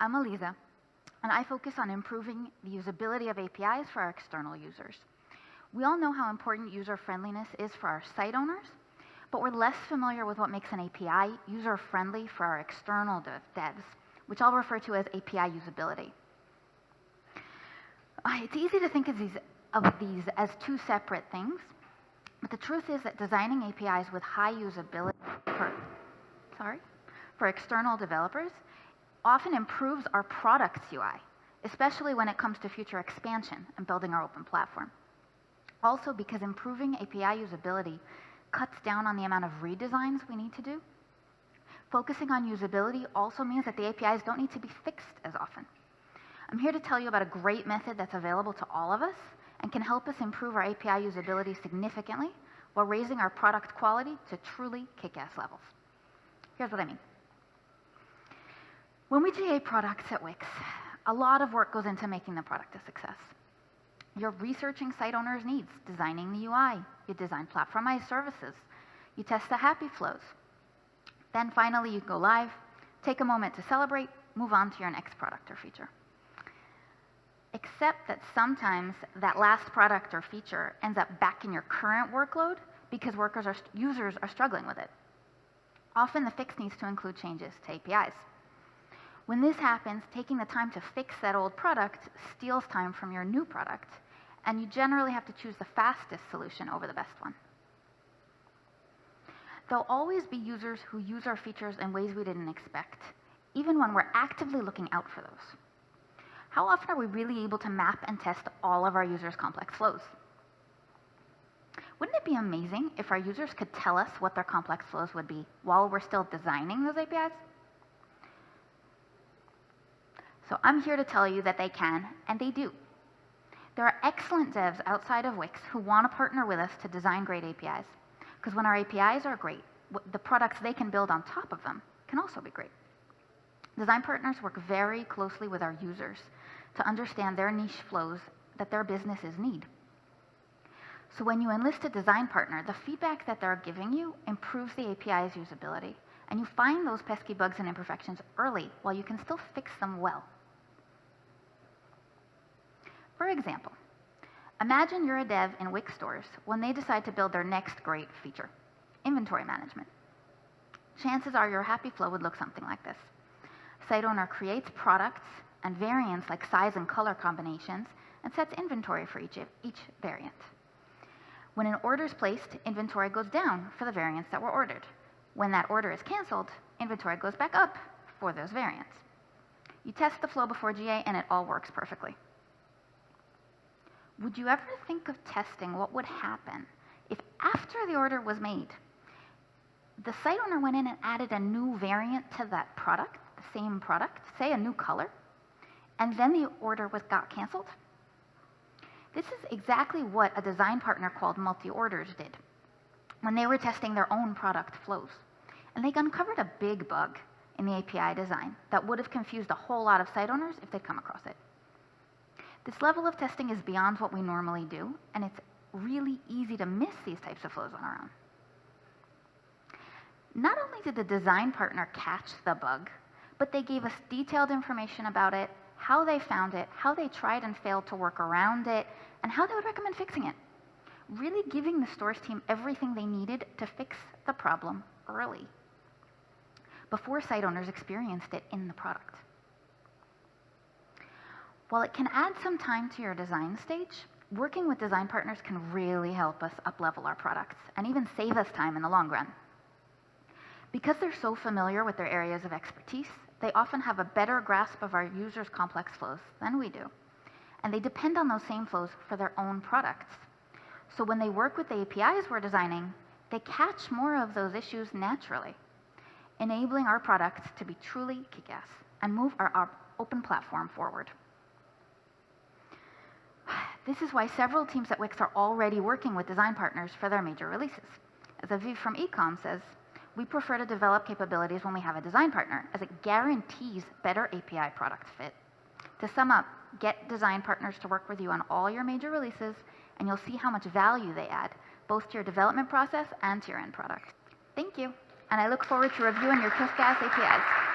I'm Aliza, and I focus on improving the usability of APIs for our external users. We all know how important user-friendliness is for our site owners, but we're less familiar with what makes an API user-friendly for our external devs, which I'll refer to as API usability. It's easy to think of these as two separate things, but the truth is that designing APIs with high usability for external developers often improves our product's UI, especially when it comes to future expansion and building our open platform. Also, because improving API usability cuts down on the amount of redesigns we need to do, focusing on usability also means that the APIs don't need to be fixed as often. I'm here to tell you about a great method that's available to all of us and can help us improve our API usability significantly while raising our product quality to truly kick-ass levels. Here's what I mean. When we GA products at Wix, a lot of work goes into making the product a success. You're researching site owners' needs, designing the UI, you design platformized services, you test the happy flows. Then finally you go live, take a moment to celebrate, move on to your next product or feature. Except that sometimes that last product or feature ends up back in your current workload because users are struggling with it. Often the fix needs to include changes to APIs. When this happens, taking the time to fix that old product steals time from your new product, and you generally have to choose the fastest solution over the best one. There'll always be users who use our features in ways we didn't expect, even when we're actively looking out for those. How often are we really able to map and test all of our users' complex flows? Wouldn't it be amazing if our users could tell us what their complex flows would be while we're still designing those APIs? So I'm here to tell you that they can, and they do. There are excellent devs outside of Wix who want to partner with us to design great APIs, because when our APIs are great, the products they can build on top of them can also be great. Design partners work very closely with our users to understand their niche flows that their businesses need. So when you enlist a design partner, the feedback that they're giving you improves the API's usability, and you find those pesky bugs and imperfections early while you can still fix them well. For example, imagine you're a dev in Wix Stores when they decide to build their next great feature, inventory management. Chances are your happy flow would look something like this. Site owner creates products and variants like size and color combinations and sets inventory for each variant. When an order is placed, inventory goes down for the variants that were ordered. When that order is canceled, inventory goes back up for those variants. You test the flow before GA and it all works perfectly. Would you ever think of testing what would happen if after the order was made, the site owner went in and added a new variant to that product, the same product, say a new color, and then the order got canceled? This is exactly what a design partner called Multi-Orders did when they were testing their own product flows. And they uncovered a big bug in the API design that would have confused a whole lot of site owners if they'd come across it. This level of testing is beyond what we normally do, and it's really easy to miss these types of flows on our own. Not only did the design partner catch the bug, but they gave us detailed information about it, how they found it, how they tried and failed to work around it, and how they would recommend fixing it. Really giving the stores team everything they needed to fix the problem early, before site owners experienced it in the product. While it can add some time to your design stage, working with design partners can really help us up-level our products and even save us time in the long run. Because they're so familiar with their areas of expertise, they often have a better grasp of our users' complex flows than we do, and they depend on those same flows for their own products. So when they work with the APIs we're designing, they catch more of those issues naturally, enabling our products to be truly kick-ass and move our open platform forward. This is why several teams at Wix are already working with design partners for their major releases. As Aviv from Ecom says, we prefer to develop capabilities when we have a design partner, as it guarantees better API product fit. To sum up, get design partners to work with you on all your major releases, and you'll see how much value they add, both to your development process and to your end product. Thank you, and I look forward to reviewing your kick-ass APIs.